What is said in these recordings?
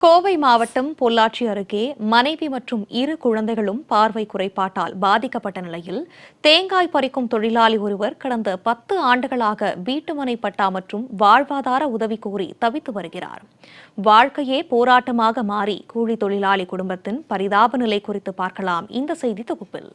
கோவை மாவட்டம் பொள்ளாச்சி அருகே மனைவி மற்றும் இரு குழந்தைகளும் பார்வை குறைபாட்டால் பாதிக்கப்பட்ட நிலையில் தேங்காய் பறிக்கும் தொழிலாளி ஒருவர் கடந்த 10 ஆண்டுகளாக வீட்டுமனை பட்டா மற்றும் வாழ்வாதார உதவி கோரி தவித்து வருகிறார். வாழ்க்கையே போராட்டமாக மாறி கூலி தொழிலாளி குடும்பத்தின் பரிதாப நிலை குறித்து பார்க்கலாம் இந்த செய்தி தொகுப்பில்.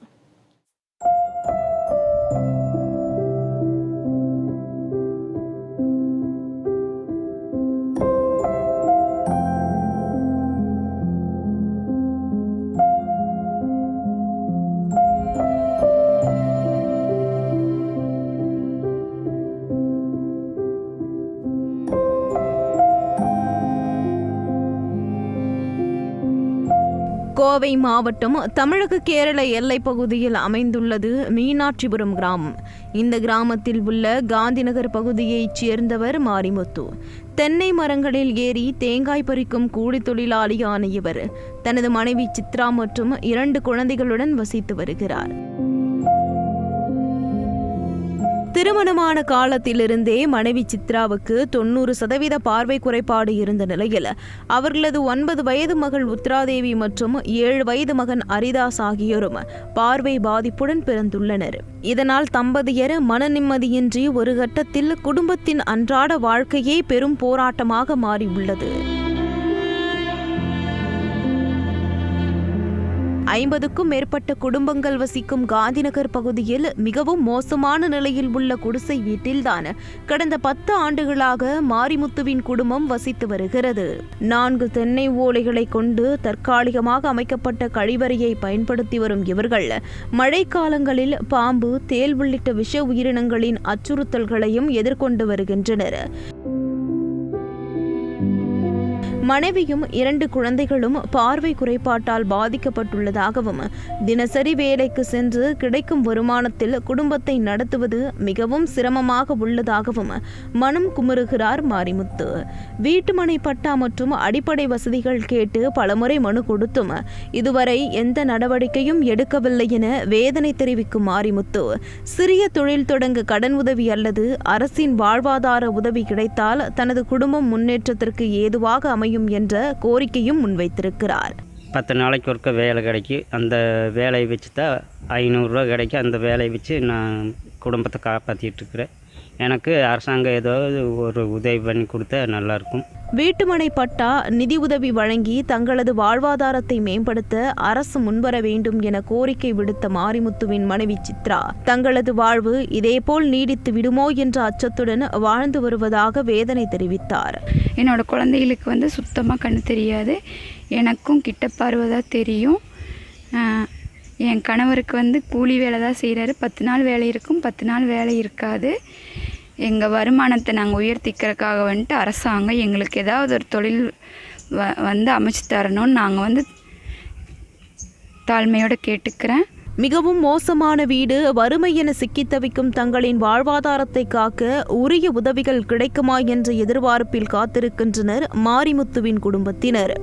கோவை மாவட்டம் தமிழக கேரள எல்லைப் பகுதியில் அமைந்துள்ளது மீனாட்சிபுரம் கிராமம். இந்த கிராமத்தில் உள்ள காந்திநகர் பகுதியைச் சேர்ந்தவர் மாரிமுத்து. தென்னை மரங்களில் ஏறி தேங்காய் பறிக்கும் கூலி தொழிலாளியான இவர் தனது மனைவி சித்ரா மற்றும் 2 குழந்தைகளுடன் வசித்து வருகிறார். திருமணமான காலத்திலிருந்தே மனைவி சித்ராவுக்கு 90% பார்வை குறைபாடு இருந்த நிலையில் அவர்களது 9 வயது மகள் உத்ராதேவி மற்றும் 7 வயது மகன் அரிதாஸ் ஆகியோரும் பார்வை பாதிப்புடன் பிறந்துள்ளனர். இதனால் தம்பதியர் மன நிம்மதியின்றி ஒரு கட்டத்தில் குடும்பத்தின் அன்றாட வாழ்க்கையே பெரும் போராட்டமாக மாறியுள்ளது. 50க்கும் மேற்பட்ட குடும்பங்கள் வசிக்கும் காந்திநகர் பகுதியில் மிகவும் மோசமான நிலையில் உள்ள குடிசை வீட்டில்தான் கடந்த 10 ஆண்டுகளாக மாரிமுத்துவின் குடும்பம் வசித்து வருகிறது. 4 தென்னை ஓலைகளை கொண்டு தற்காலிகமாக அமைக்கப்பட்ட கழிவறையை பயன்படுத்தி வரும் இவர்கள் மழைக்காலங்களில் பாம்பு, தேள் உள்ளிட்ட விஷ உயிரினங்களின் அச்சுறுத்தல்களையும் எதிர்கொண்டு வருகின்றனர். மனைவியும் 2 குழந்தைகளும் பார்வை குறைபாட்டால் பாதிக்கப்பட்டுள்ளதாகவும் தினசரி வேலைக்கு சென்று கிடைக்கும் வருமானத்தில் குடும்பத்தை நடத்துவது மிகவும் சிரமமாக உள்ளதாகவும் மனம் குமுறுகிறார் மாரிமுத்து. வீட்டுமனை பட்டா மற்றும் அடிப்படை வசதிகள் கேட்டு பலமுறை மனு கொடுத்தும் இதுவரை எந்த நடவடிக்கையும் எடுக்கவில்லை என வேதனை தெரிவிக்கும் மாரிமுத்து சிறிய தொழில் தொடங்க கடன் உதவி அல்லது அரசின் வாழ்வாதார உதவி கிடைத்தால் தனது குடும்பம் முன்னேற்றத்திற்கு ஏதுவாக அமையும் என்ற கோரிக்கையும் முன்வைத்திருக்கிறார். 10 நாளைக்கு ஒருக்க வேலை கிடைக்கும். அந்த வேலையை வச்சு தான் 500 ரூபா கிடைக்கும். அந்த வேலையை வச்சு நான் குடும்பத்தை காப்பாற்றிட்டு இருக்கிறேன். எனக்கு அரசாங்கம் ஏதாவது ஒரு உதவி பண்ணி கொடுத்தா நல்லாயிருக்கும். வீட்டுமனை பட்டா, நிதி உதவி வழங்கி தங்களது வாழ்வாதாரத்தை மேம்படுத்த அரசு முன்வர வேண்டும் என கோரிக்கை விடுத்த மாரிமுத்துவின் மனைவி சித்ரா தங்களது வாழ்வு இதேபோல் நீடித்து விடுமோ என்ற அச்சத்துடன் வாழ்ந்து வருவதாக வேதனை தெரிவித்தார். என்னோட குழந்தைகளுக்கு சுத்தமாக கண்ணு தெரியாது. எனக்கும் கிட்ட பார்வைதான் தெரியும். என் கணவருக்கு கூலி வேலை தான் செய்கிறாரு. 10 நாள் வேலை இருக்கும், 10 நாள் வேலை இருக்காது. எங்கள் வருமானத்தை நாங்கள் உயர்த்திக்கிறதுக்காக அரசாங்கம் எங்களுக்கு ஏதாவது ஒரு தொழில் அமைச்சு தரணும்னு நாங்கள் தாழ்மையோடு கேட்டுக்கிறேன். மிகவும் மோசமான வீடு, வறுமை என சிக்கித் தவிக்கும் தங்களின் வாழ்வாதாரத்தை காக்க உரிய உதவிகள் கிடைக்குமா என்ற எதிர்பார்ப்பில் காத்திருக்கின்றனர் மாரிமுத்துவின் குடும்பத்தினர்.